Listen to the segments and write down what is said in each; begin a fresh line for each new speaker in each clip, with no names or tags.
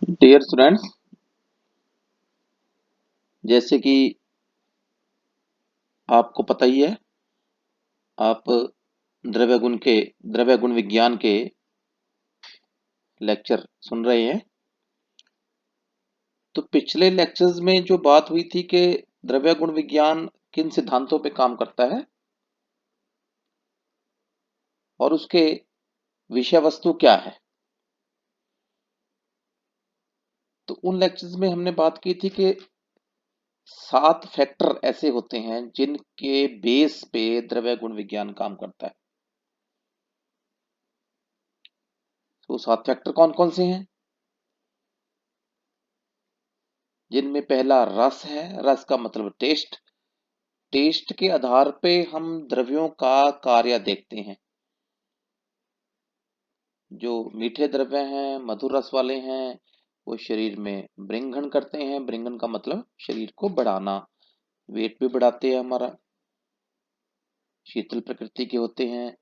Dear students, जैसे कि आपको पता ही है, आप द्रव्य गुण विज्ञान के लेक्चर सुन रहे हैं। तो पिछले लेक्चर्स में जो बात हुई थी कि द्रव्य गुण विज्ञान किन सिद्धांतों पे काम करता है और उसके विषय वस्तु क्या है। तो उन लेक्चर्स में हमने बात की थी कि 7 फैक्टर ऐसे होते हैं जिनके बेस पे द्रव्य गुण विज्ञान काम करता है। तो 7 फैक्टर कौन कौन से हैं? जिनमें पहला रस है। रस का मतलब टेस्ट। टेस्ट के आधार पे हम द्रव्यों का कार्य देखते हैं। जो मीठे द्रव्य हैं, मधुर रस वाले हैं, वो शरीर में बृंघन करते हैं। बृंघन का मतलब शरीर को बढ़ाना, वेट भी बढ़ाते हैं हमारा। शीतल प्रकृति के होते हैं।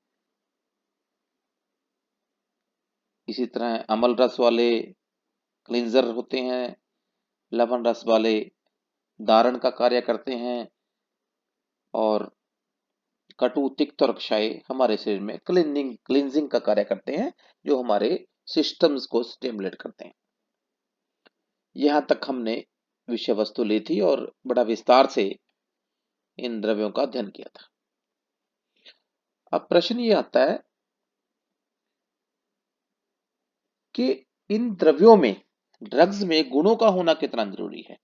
इसी तरह अम्ल रस वाले क्लींजर होते हैं। लवण रस वाले धारण का कार्य करते हैं। और कटु तिक्त और क्षय हमारे शरीर में क्लींजिंग का कार्य करते हैं, जो हमारे सिस्टम्स को स्टिमुलेट करते हैं। यहाँ तक हमने विषय वस्तु ली थी और बड़ा विस्तार से इन द्रव्यों का अध्ययन किया था। अब प्रश्न ये आता है कि इन द्रव्यों में, ड्रग्स में गुणों का होना कितना जरूरी है।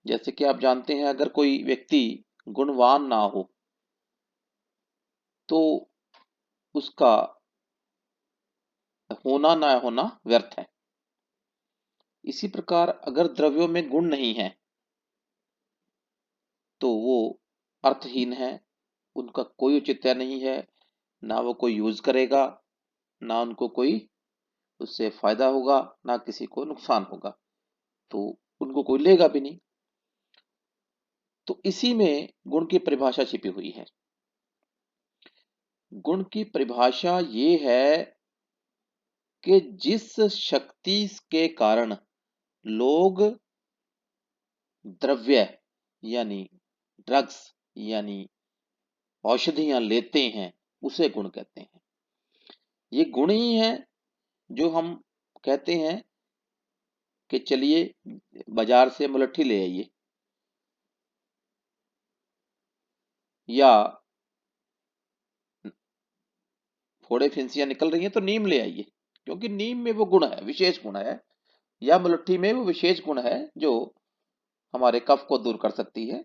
जैसे कि आप जानते हैं, अगर कोई व्यक्ति गुणवान ना हो तो उसका होना ना होना व्यर्थ है। इसी प्रकार अगर द्रव्यों में गुण नहीं है तो वो अर्थहीन है, उनका कोई औचित्य नहीं है, ना वो कोई यूज करेगा, ना उनको कोई उससे फायदा होगा, ना किसी को नुकसान होगा, तो उनको कोई लेगा भी नहीं। तो इसी में गुण की परिभाषा छिपी हुई है। गुण की परिभाषा ये है कि जिस शक्ति के कारण लोग द्रव्य यानी ड्रग्स यानी औषधियां लेते हैं, उसे गुण कहते हैं। ये गुण ही है जो हम कहते हैं कि चलिए बाजार से मुलट्ठी ले आइए, या फोड़े फिंसियां निकल रही हैं तो नीम ले आइए, क्योंकि नीम में वो गुण है, विशेष गुण है, या मुलट्ठी में वो विशेष गुण है जो हमारे कफ को दूर कर सकती है।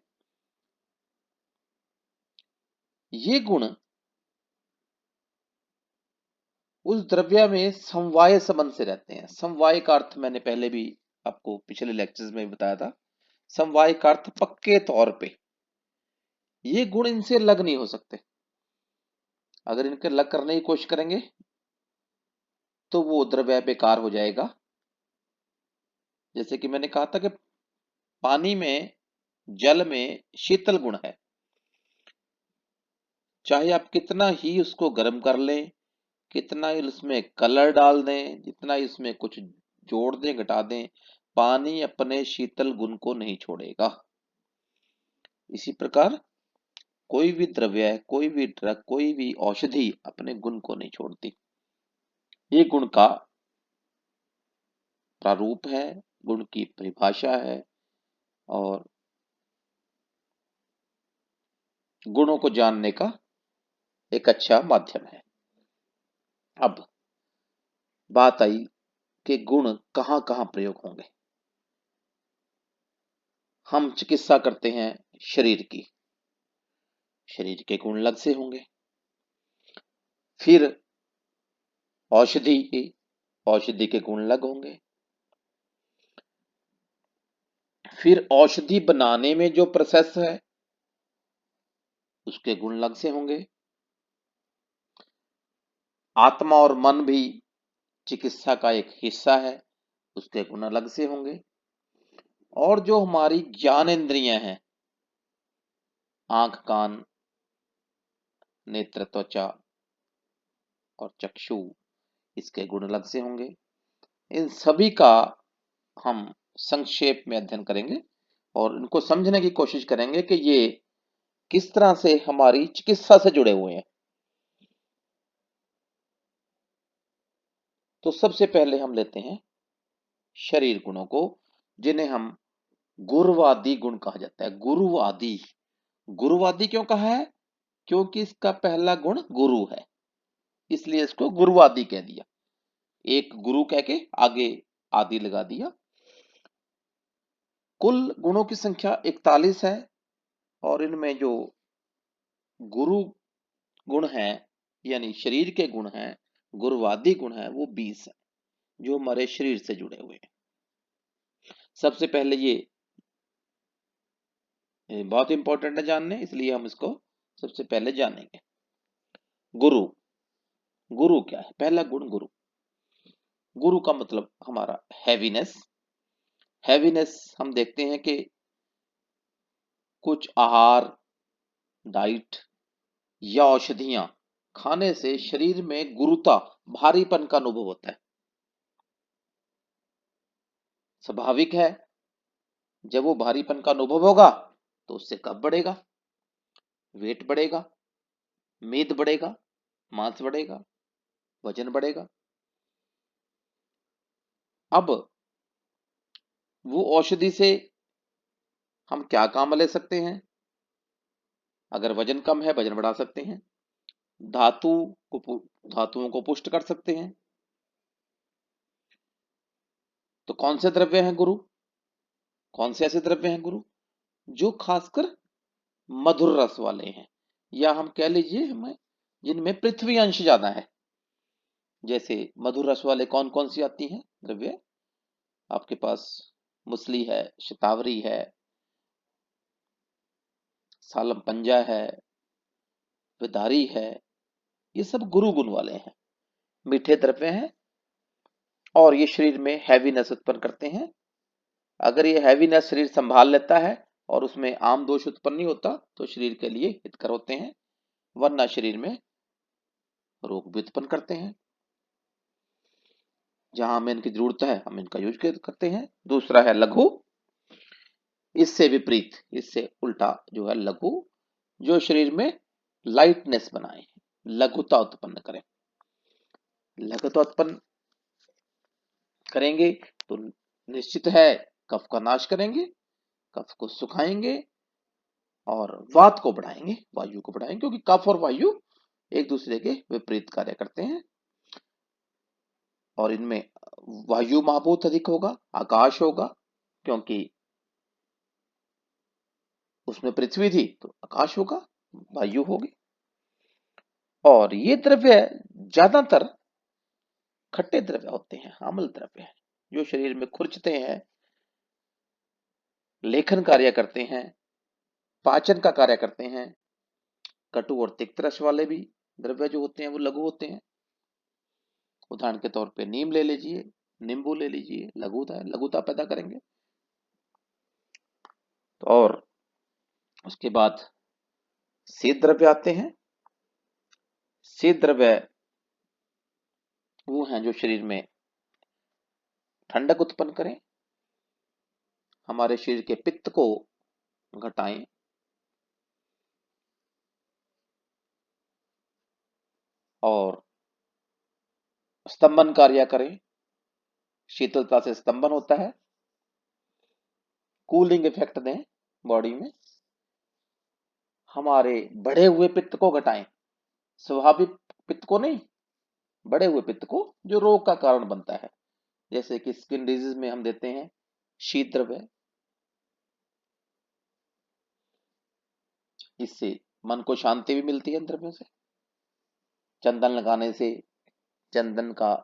ये गुण उस द्रव्य में समवाय संबंध से रहते हैं। समवाय का अर्थ मैंने पहले भी आपको पिछले लेक्चर्स में बताया था। समवाय का अर्थ पक्के तौर पे ये गुण इनसे अलग नहीं हो सकते। अगर इनके अलग करने की कोशिश करेंगे तो वो द्रव्य बेकार हो जाएगा। जैसे कि मैंने कहा था कि पानी में, जल में शीतल गुण है। चाहे आप कितना ही उसको गर्म कर लें, कितना ही उसमें कलर डाल दें, जितना ही उसमें कुछ जोड़ दें, घटा दें, पानी अपने शीतल गुण को नहीं छोड़ेगा। इसी प्रकार कोई भी द्रव्य है, कोई भी ड्रग, कोई भी औषधि अपने गुण को नहीं छोड़ती। ये गुण का प्रारूप है, गुण की परिभाषा है, और गुणों को जानने का एक अच्छा माध्यम है। अब बात आई कि गुण कहां कहां प्रयोग होंगे। हम चिकित्सा करते हैं शरीर की, शरीर के गुण अलग से होंगे। फिर औषधि की, औषधि के गुण अलग होंगे। फिर औषधि बनाने में जो प्रोसेस है उसके गुण अलग से होंगे। आत्मा और मन भी चिकित्सा का एक हिस्सा है, उसके गुण अलग से होंगे। और जो हमारी ज्ञान इंद्रियां हैं, आंख, कान, नेत्र, त्वचा और चक्षु, इसके गुण अलग से होंगे। इन सभी का हम संक्षेप में अध्ययन करेंगे और इनको समझने की कोशिश करेंगे कि ये किस तरह से हमारी चिकित्सा से जुड़े हुए हैं। तो सबसे पहले हम लेते हैं शरीर गुणों को, जिन्हें हम गुरुवादी गुण कहा जाता है। गुरुवादी, गुरुवादी क्यों कहा है? क्योंकि इसका पहला गुण गुरु है, इसलिए इसको गुरुवादी कह दिया। एक गुरु कह के आगे आदि लगा दिया। कुल गुणों की संख्या 41 है और इनमें जो गुरु गुण है यानी शरीर के गुण हैं, गुरुवादी गुण है, वो 20 है जो हमारे शरीर से जुड़े हुए हैं। सबसे पहले ये बहुत इंपॉर्टेंट है जानने, इसलिए हम इसको सबसे पहले जानेंगे। गुरु, गुरु क्या है? पहला गुण गुरु। गुरु का मतलब हमारा हैवीनेस। हैवीनेस हम देखते हैं कि कुछ आहार, डाइट या औषधियां खाने से शरीर में गुरुता, भारीपन का अनुभव होता है। स्वाभाविक है, जब वो भारीपन का अनुभव होगा तो उससे कब बढ़ेगा? वेट बढ़ेगा, मेद बढ़ेगा, मांस बढ़ेगा, वजन बढ़ेगा। अब वो औषधि से हम क्या काम ले सकते हैं? अगर वजन कम है, वजन बढ़ा सकते हैं, धातु को धातुओं को पुष्ट कर सकते हैं। तो कौन से द्रव्य हैं गुरु? कौन से ऐसे द्रव्य हैं गुरु जो खासकर मधुर रस वाले हैं, या हम कह लीजिए हमें जिनमें पृथ्वी अंश ज्यादा है। जैसे मधुर रस वाले कौन कौन सी आती हैं द्रव्य? आपके पास मुसली है, शतावरी है, सालम पंजा है, विदारी है। ये सब गुरु गुण वाले हैं, मीठे द्रव्य हैं और ये शरीर में हैवीनेस उत्पन्न करते हैं। अगर ये हैवीनेस शरीर संभाल लेता है और उसमें आम दोष उत्पन्न नहीं होता तो शरीर के लिए हितकर होते हैं, वरना शरीर में रोग भी उत्पन्न करते हैं। जहां हमें इनकी जरूरत है हम इनका यूज करते हैं। दूसरा है लघु, इससे विपरीत, इससे उल्टा जो है लघु, जो शरीर में लाइटनेस बनाए, लघुता उत्पन्न करें। लघुता उत्पन्न करेंगे तो निश्चित है कफ का नाश करेंगे, कफ को सुखाएंगे और वात को बढ़ाएंगे, वायु को बढ़ाएंगे, क्योंकि कफ और वायु एक दूसरे के विपरीत कार्य करते हैं। और इनमें वायु महाभूत अधिक होगा, आकाश होगा, क्योंकि उसमें पृथ्वी थी तो आकाश होगा, वायु होगी। और ये द्रव्य ज्यादातर खट्टे द्रव्य होते हैं, अम्ल द्रव्य हैं, जो शरीर में खुरचते हैं, लेखन कार्य करते हैं, पाचन का कार्य करते हैं। कटु और तिक्त रस वाले भी द्रव्य जो होते हैं वो लघु होते हैं। उदाहरण के तौर पे नीम ले लीजिए, नींबू ले लीजिए, लघुता पैदा करेंगे। तो और उसके बाद शीत द्रव्य आते हैं। शीत द्रव्य वो हैं जो शरीर में ठंडक उत्पन्न करें, हमारे शरीर के पित्त को घटाएं और स्तंभन कार्य करें। शीतलता से स्तंभन होता है, कूलिंग इफेक्ट दें बॉडी में, हमारे बढ़े हुए पित्त को घटाएं। स्वाभाविक पित्त को नहीं, बढ़े हुए पित्त को जो रोग का कारण बनता है। जैसे कि स्किन डिजीज में हम देते हैं शीत द्रव्य, इससे मन को शांति भी मिलती है द्रव्यों से। चंदन लगाने से, चंदन का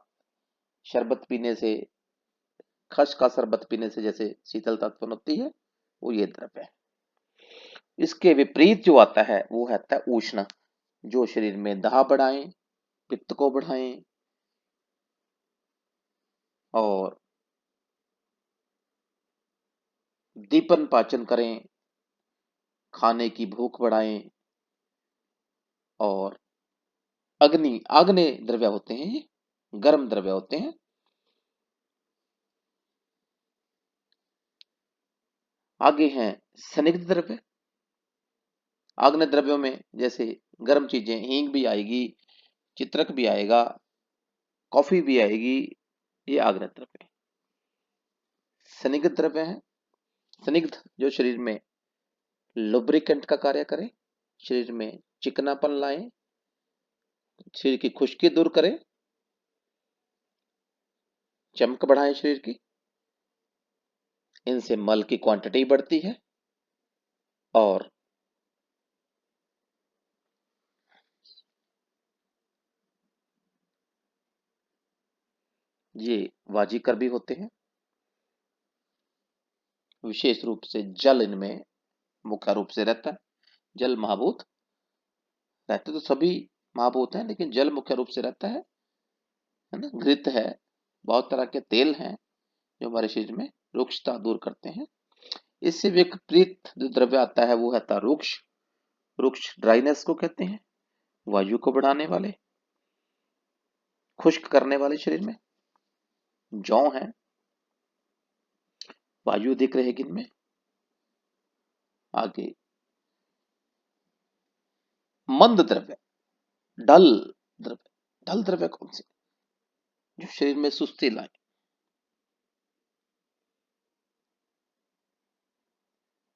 शरबत पीने से, खस का शरबत पीने से जैसे शीतलता उत्पन्न होती है, वो ये द्रव्य है। इसके विपरीत जो आता है वो आता है उष्ण, जो शरीर में दाह बढ़ाएं, पित्त को बढ़ाएं और दीपन पाचन करें, खाने की भूख बढ़ाएं और अग्नि आग्नेय द्रव्य होते हैं, ये गर्म द्रव्य होते हैं। आगे हैं स्निग्ध द्रव्य। आग्नेय द्रव्यों में जैसे गर्म चीजें, हींग भी आएगी, चित्रक भी आएगा, कॉफी भी आएगी, ये आग्नेय द्रव्य है। स्निग्ध द्रव्य है, स्निग्ध जो शरीर में लुब्रिकेंट का कार्य करे, शरीर में चिकनापन लाए, शरीर की खुश्की दूर करे, चमक बढ़ाए शरीर की। इनसे मल की क्वांटिटी बढ़ती है और ये वाजीकर भी होते हैं। विशेष रूप से जल इनमें मुख्य रूप से रहता है। जल महाभूत रहते तो सभी महाभूत हैं, लेकिन जल मुख्य रूप से रहता है ना। घृत है, बहुत तरह के तेल हैं जो हमारे शरीर में रुक्षता दूर करते हैं। इससे विपरीत जो द्रव्य आता है वो है रुक्ष। रुक्ष ड्राइनेस को कहते हैं, वायु को बढ़ाने वाले, खुश्क करने वाले शरीर में। जौ है, वायु अधिक रहेगी इनमें। आगे मंद द्रव्य, ढल द्रव्य। ढल द्रव्य कौन से? जो शरीर में सुस्ती लाए,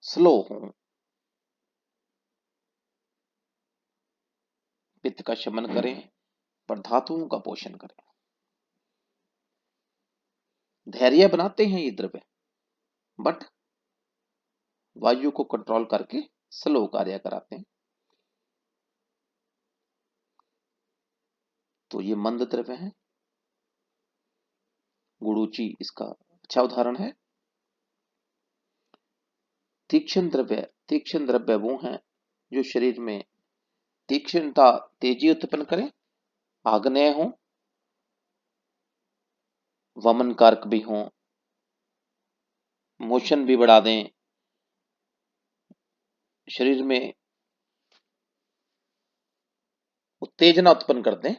स्लो हो, पित्त का शमन करें, पर धातुओं का पोषण करें। धैर्य बनाते हैं ये द्रव्य, बट वायु को कंट्रोल करके स्लो कार्य कराते हैं। तो ये मंद द्रव्य है। गुड़ूची इसका अच्छा उदाहरण है। तीक्ष्ण द्रव्य, तीक्ष्ण द्रव्य वो हैं जो शरीर में तीक्ष्णता, तेजी उत्पन्न करें, आग्नेय हो, वमन कारक भी हो, मोशन भी बढ़ा दें, शरीर में उत्तेजना उत्पन्न कर दें।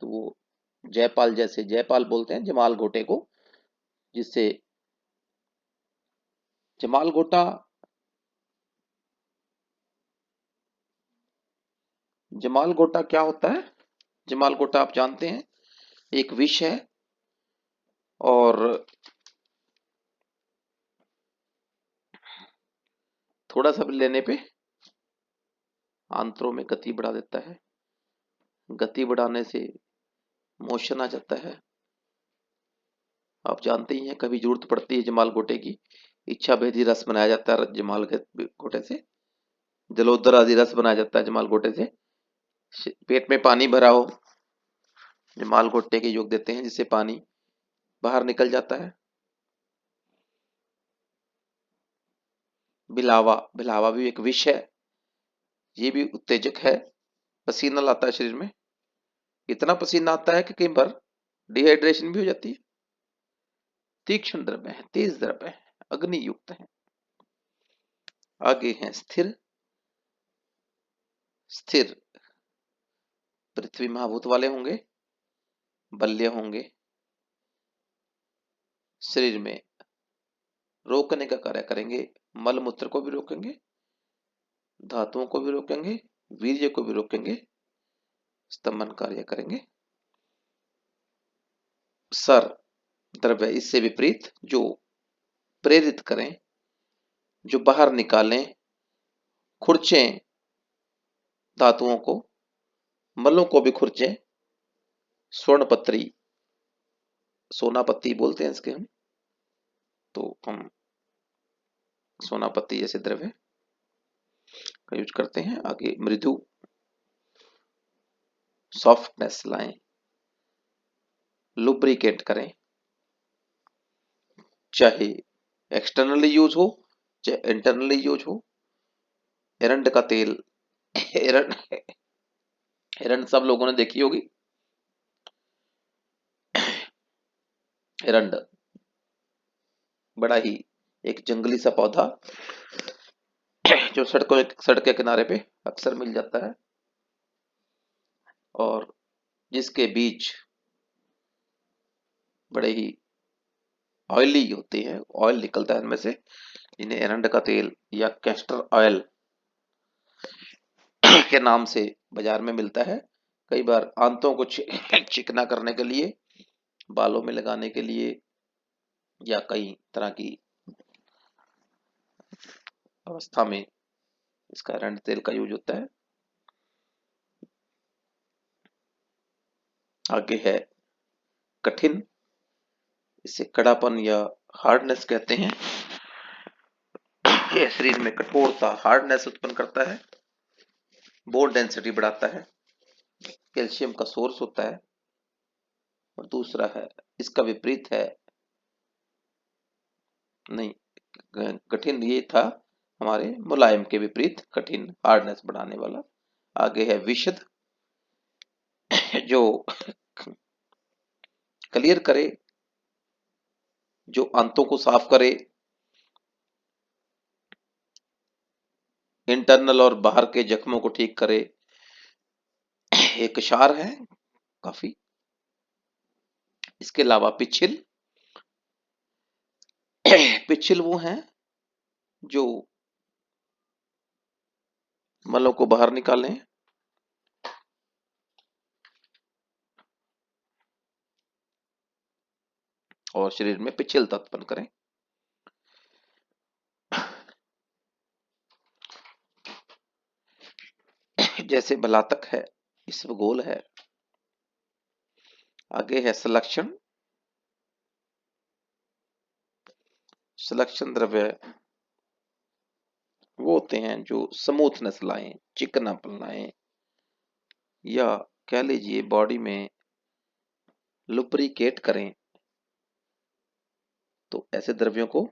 तो वो जयपाल, जैसे जयपाल बोलते हैं जमाल घोटे को, जिससे जमाल घोटा, जमाल घोटा क्या होता है? जमाल घोटा आप जानते हैं, एक विष है और थोड़ा सा भी लेने पे आंत्रों में गति बढ़ा देता है। गति बढ़ाने से मोशन आ जाता है। आप जानते ही हैं, कभी जरूरत पड़ती है जमाल घोटे की, इच्छा भेदी रस बनाया जाता है जमाल घोटे से, जलोदर आदि रस बनाया जाता है जमाल घोटे से। पेट में पानी भरा हो, जमाल घोटे के योग देते हैं जिससे पानी बाहर निकल जाता है। बिलावा, बिलावा भी एक विष है, ये भी उत्तेजक है। पसीना लाता है शरीर में, इतना पसीना आता है कि कई बार डिहाइड्रेशन भी हो जाती है। तीक्ष्ण द्रव्य है, तेज द्रव्य है, अग्नि युक्त है। आगे हैं स्थिर। स्थिर पृथ्वी महाभूत वाले होंगे, बल्य होंगे, शरीर में रोकने का कार्य करेंगे, मल मूत्र को भी रोकेंगे, धातुओं को भी रोकेंगे, वीर्य को भी रोकेंगे, स्तंभन कार्य करेंगे। सर द्रव्य इससे विपरीत, जो प्रेरित करें, जो बाहर निकालें, खुरचें धातुओं को, मलों को भी खुरचें। स्वर्णपत्री, सोनापत्ती बोलते हैं इसके हम, तो हम सोनापत्ती जैसे द्रव्य का यूज करते हैं। आगे मृदु, सॉफ्टनेस लाएं, लुब्रिकेट करें, चाहे एक्सटर्नली यूज हो चाहे इंटरनली यूज हो। एरंड का तेल, एरंड, एरंड सब लोगों ने देखी होगी। एरंड बड़ा ही एक जंगली सा पौधा जो सड़क के किनारे पे अक्सर मिल जाता है, और जिसके बीज बड़े ही ऑयली होते हैं, ऑयल निकलता है इनमें से, जिन्हें एरंड का तेल या कैस्टर ऑयल के नाम से बाजार में मिलता है। कई बार आंतों को चिकना करने के लिए, बालों में लगाने के लिए, या कई तरह की अवस्था में इसका एरंड तेल का यूज होता है। आगे है कठिन, इसे कड़ापन या हार्डनेस कहते हैं। यह शरीर में कठोरता, हार्डनेस उत्पन्न करता है, बोन डेंसिटी बढ़ाता है, कैल्शियम का सोर्स होता है। और दूसरा है, इसका विपरीत है, नहीं, कठिन ये था हमारे मुलायम के विपरीत, कठिन हार्डनेस बढ़ाने वाला। आगे है विशद, जो क्लियर करे, जो आंतों को साफ करे, इंटरनल और बाहर के जख्मों को ठीक करे। एक क्षार है काफी। इसके अलावा पिछिल, पिछिल वो हैं जो मलों को बाहर निकालें। और शरीर में पिछिलता उत्पन्न करें। जैसे बलातक है, इसबगोल है। आगे है सलक्षण, सलक्षण द्रव्य वो होते हैं जो स्मूथनेस लाएं, चिकनापन लाएं, या कह लीजिए बॉडी में लुब्रिकेट करें। तो ऐसे द्रव्यों को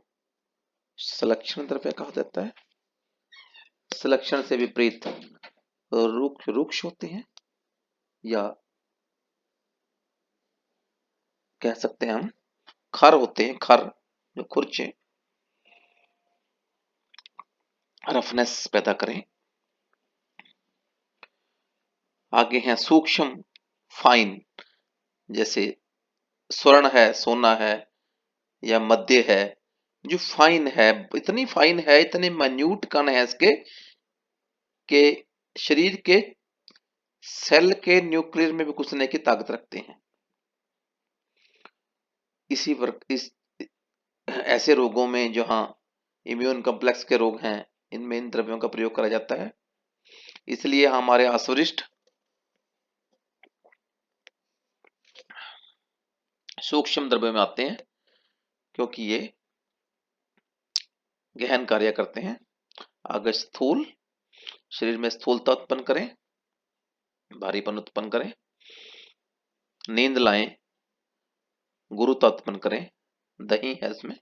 सलक्षण द्रव्य कहा जाता है। सलक्षण से विपरीत रुक्ष रुक्ष होते हैं, या कह सकते हैं हम खर होते हैं, खर जो खुरचे रफनेस पैदा करें। आगे हैं सूक्ष्म, फाइन, जैसे स्वर्ण है, सोना है, या मध्य है, जो फाइन है, इतनी फाइन है, इतने माइन्यूट कण है इसके कि शरीर के सेल के न्यूक्लियर में भी घुसने की ताकत रखते हैं। इस ऐसे रोगों में जहां इम्यून कॉम्प्लेक्स के रोग हैं, इनमें इन द्रव्यों का प्रयोग करा जाता है। इसलिए हमारे अस्वरिष्ठ सूक्ष्म द्रव्य में आते हैं, क्योंकि ये गहन कार्य करते हैं। आगे स्थूल, शरीर में स्थूलता उत्पन्न करें, भारीपन उत्पन्न करें, नींद लाएं, गुरुत्व उत्पन्न करें, दही है इसमें।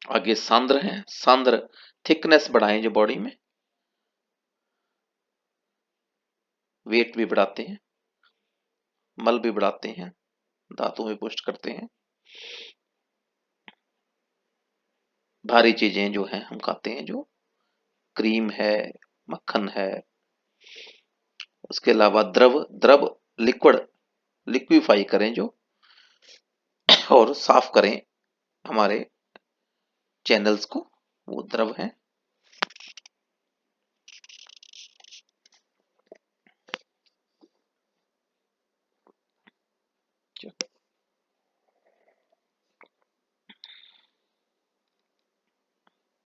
आगे सांद्र है, सांद्र थिकनेस बढ़ाएं जो बॉडी में, वेट भी बढ़ाते हैं, मल भी बढ़ाते हैं, दांतों में पुष्ट करते हैं। भारी चीजें जो हैं हम खाते हैं, जो क्रीम है, मक्खन है। उसके अलावा द्रव, द्रव लिक्विड, लिक्विफाई करें जो, और साफ करें हमारे चैनल्स को, वो द्रव हैं।